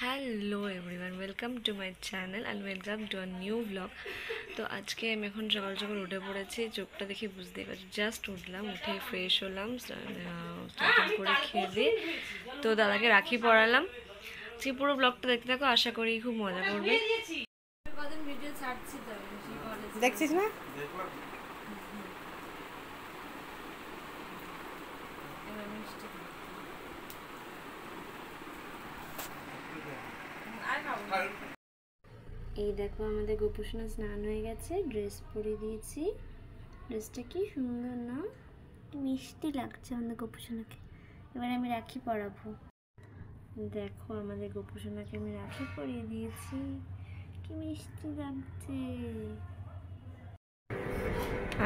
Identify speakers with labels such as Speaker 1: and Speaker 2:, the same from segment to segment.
Speaker 1: Hello everyone, welcome to my channel and welcome to a new blog. তো আজকে আমি এখন সকাল সকাল উঠে পড়েছি। চোখটা দেখে বুঝতেই পারছি, জাস্ট উঠলাম, উঠে ফ্রেশ হলাম, স্নান করে খেয়ে দিয়ে তো দাদাকে রাখি পরালাম। আজকে পুরো ব্লগটা দেখতে থাকো, আশা করি খুব মজা করবে।
Speaker 2: দেখছিস না?
Speaker 1: এই দেখো আমাদের গোপুসোনা স্নান হয়ে গেছে, ড্রেস পরিয়ে দিয়েছি। ড্রেসটা কি সুন্দর না, মিষ্টি লাগছে আমাদের গোপুসোনাকে। এবার আমি রাখি পরাবো। দেখো আমাদের গোপুসোনাকে আমি রাখি পরিয়ে দিয়েছি, কি মিষ্টি লাগছে।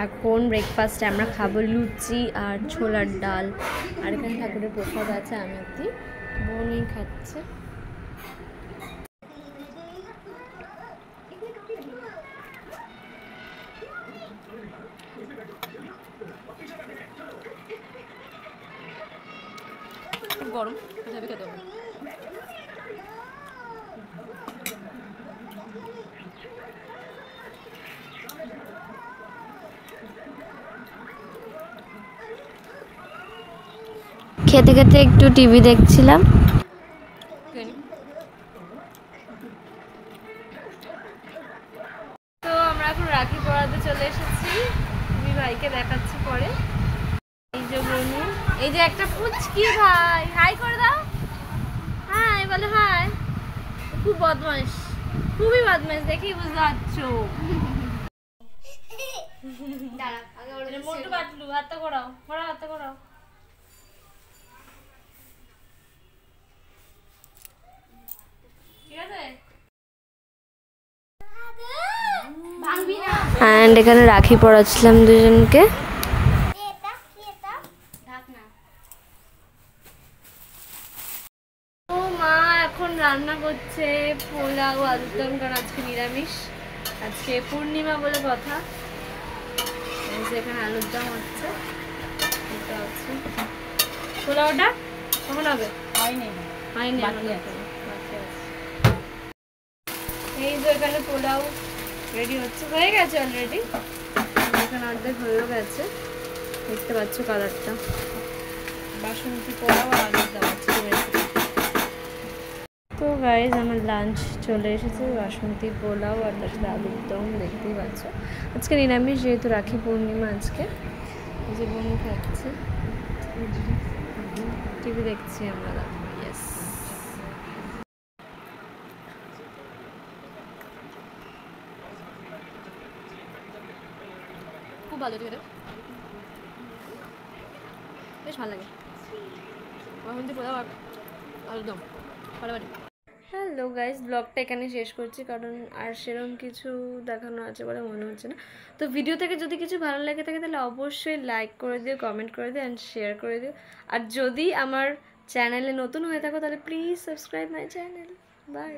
Speaker 1: এখন ব্রেকফাস্টে আমরা খাবো লুচি আর ছোলার ডাল, আর এখানে ঠাকুরের প্রসাদ আছে, আমি অব্দি বোনই খাচ্ছে। গরম খেতে হবে। খেতে খেতে একটু টিভি দেখছিলাম। তো আমরা এখন রাখি পরাতে চলে এসেছি, আমি ভাইকে দেখাচ্ছি পরে। এই যে বনু, এই যে একটা পুচকি ভাই, হাই করে দাও, হাই বলে হাই। খুব বদমাইশ, খুবই বদমাইশ, দেখেই বুঝতে পারছো। মোটু পাতলু, হাতটা ঘোরাও, হাতটা ঘোরাও। অ্যান্ড এখানে রাখি পরাচ্ছিলাম দুজনকে। ও মা এখন রান্না করছে পোলাও আলুর দম, কারণ আজকে নিরামিষ, আজকে পূর্ণিমা বলে কথা। এখানে আলুর দম হচ্ছে, পোলাওটা কখন হবে? হয়নি, এই যে এখানে পোলাও রেডি হচ্ছে, হয়ে গেছে অলরেডি, এখানে অর্ধেক হয়েও গেছে, দেখতে পাচ্ছ কালারটা। বাসন্তী পোলাও আর আলুর দম হচ্ছে। তো গাইজ আমার লাঞ্চ চলে এসেছে, বাসন্তী পোলাও আর তার সাথে আলুর দম, দেখতেই পাচ্ছ। আজকে নিরামিষ, যেহেতু রাখি পূর্ণিমা আজকে। এই যে বোন খাচ্ছে, টিভি দেখছি আমরা। ইয়েস, খুব ভালো খেতে, বেশ ভালো লাগে বাসন্তী পোলাও আর আলুর দম ফাটাফাটি। হ্যালো গাইজ, ব্লগটা এখানে শেষ করছি, কারণ আর সেরকম কিছু দেখানো আছে বলে মনে হচ্ছে না। তো ভিডিও থেকে যদি কিছু ভালো লাগে থাকে তাহলে অবশ্যই লাইক করে দিও, কমেন্ট করে দিও অ্যান্ড শেয়ার করে দিও। আর যদি আমার চ্যানেলে নতুন হয়ে থাকো তাহলে please subscribe my channel. By.